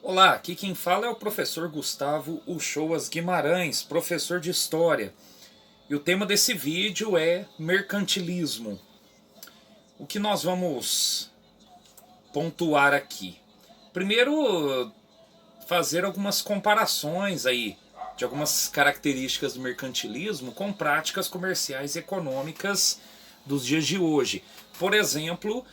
Olá, aqui quem fala é o professor Gustavo Uchoas Guimarães, professor de História. E o tema desse vídeo é mercantilismo. O que nós vamos pontuar aqui? Primeiro, fazer algumas comparações aí de algumas características do mercantilismo com práticas comerciais e econômicas dos dias de hoje. Por exemplo,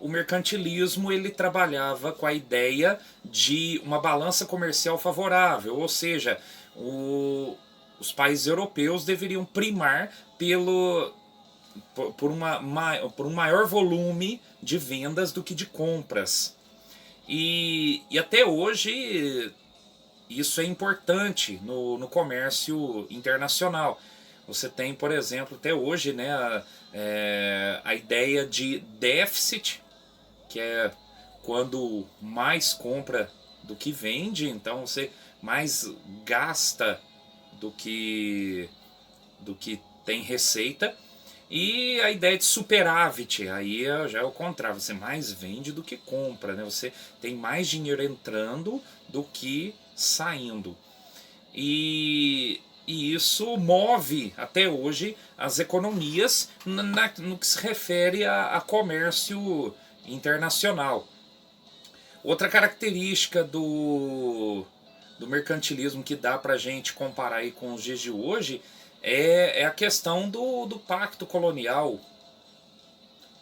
o mercantilismo ele trabalhava com a ideia de uma balança comercial favorável, ou seja, os países europeus deveriam primar por um maior volume de vendas do que de compras. E até hoje isso é importante no comércio internacional. Você tem, por exemplo, até hoje, né, a ideia de déficit, que é quando mais compra do que vende, então você mais gasta do que, do que tem receita. E a ideia de superávit, aí já é o contrário, você mais vende do que compra, né? Você tem mais dinheiro entrando do que saindo. E isso move até hoje as economias no que se refere a comércio internacional. Outra característica do mercantilismo que dá para a gente comparar aí com os dias de hoje é a questão do pacto colonial.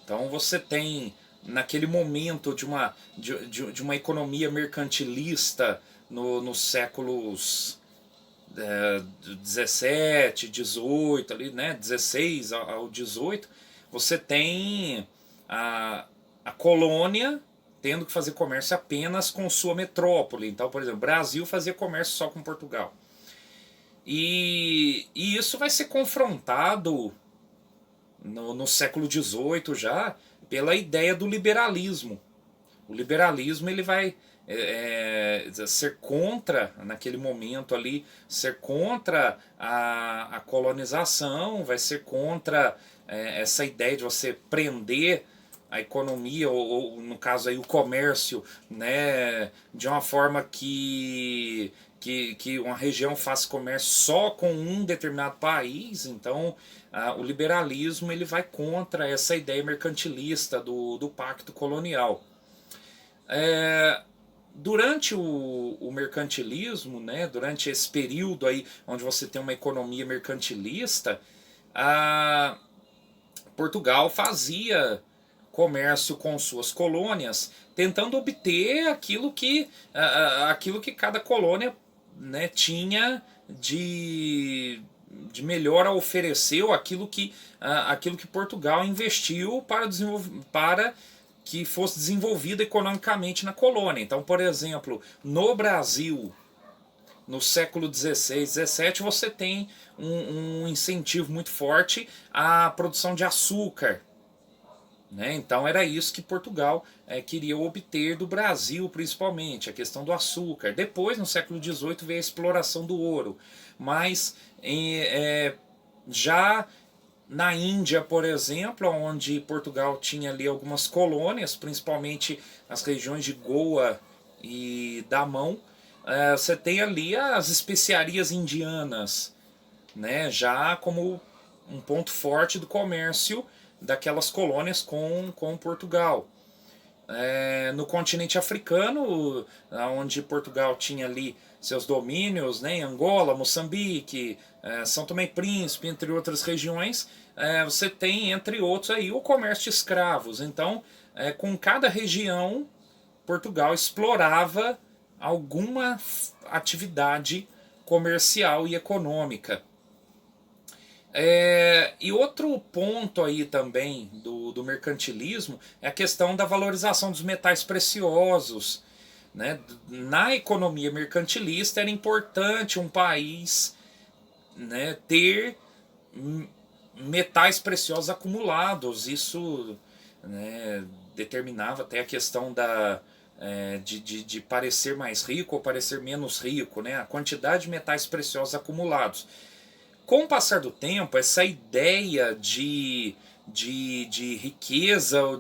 Então você tem naquele momento de uma economia mercantilista nos séculos 17, 18, ali, né, 16 ao 18, você tem a colônia tendo que fazer comércio apenas com sua metrópole. Então, por exemplo, o Brasil fazia comércio só com Portugal. E isso vai ser confrontado no século XVIII já pela ideia do liberalismo. O liberalismo ele vai ser contra, naquele momento ali, ser contra a colonização, vai ser contra essa ideia de você prender a economia, ou no caso aí o comércio, né, de uma forma que uma região faça comércio só com um determinado país. Então o liberalismo ele vai contra essa ideia mercantilista do pacto colonial. É, durante o mercantilismo, né, durante esse período aí onde você tem uma economia mercantilista, a Portugal fazia comércio com suas colônias, tentando obter aquilo que cada colônia, né, tinha de melhor a oferecer, ou aquilo que Portugal investiu para que fosse desenvolvido economicamente na colônia. Então, por exemplo, no Brasil, no século XVI, XVII, você tem um incentivo muito forte à produção de açúcar. Né? Então era isso que Portugal queria obter do Brasil, principalmente, a questão do açúcar. Depois, no século XVIII, veio a exploração do ouro. Mas já na Índia, por exemplo, onde Portugal tinha ali algumas colônias, principalmente as regiões de Goa e Damão, você tem ali as especiarias indianas, né, já como um ponto forte do comércio daquelas colônias com Portugal. No continente africano, onde Portugal tinha ali seus domínios, né, em Angola, Moçambique, São Tomé e Príncipe, entre outras regiões, você tem, entre outros, aí, o comércio de escravos. Então, com cada região, Portugal explorava alguma atividade comercial e econômica. E outro ponto aí também do mercantilismo é a questão da valorização dos metais preciosos. Né? Na economia mercantilista era importante um país, né, ter metais preciosos acumulados. Isso, né, determinava até a questão de parecer mais rico ou parecer menos rico, né? A quantidade de metais preciosos acumulados. Com o passar do tempo, essa ideia de riqueza ou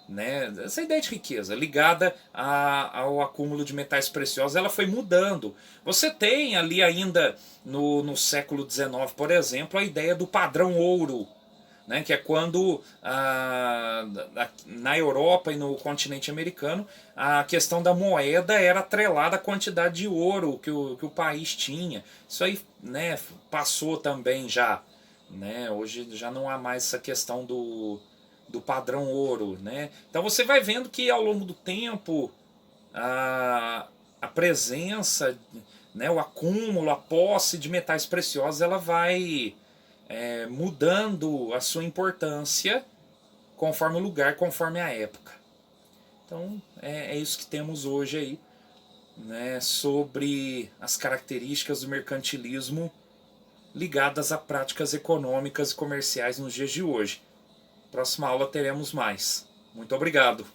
né? Essa ideia de riqueza ligada ao acúmulo de metais preciosos, ela foi mudando. Você tem ali ainda no século XIX, por exemplo, a ideia do padrão ouro, né, que é quando na Europa e no continente americano a questão da moeda era atrelada à quantidade de ouro que o país tinha. Isso aí, né, passou também já. Né? Hoje já não há mais essa questão do padrão ouro. Né? Então você vai vendo que ao longo do tempo a presença, né, o acúmulo, a posse de metais preciosos, ela vai mudando a sua importância conforme o lugar, conforme a época. Então é isso que temos hoje aí, né, sobre as características do mercantilismo ligadas a práticas econômicas e comerciais nos dias de hoje. Próxima aula teremos mais. Muito obrigado.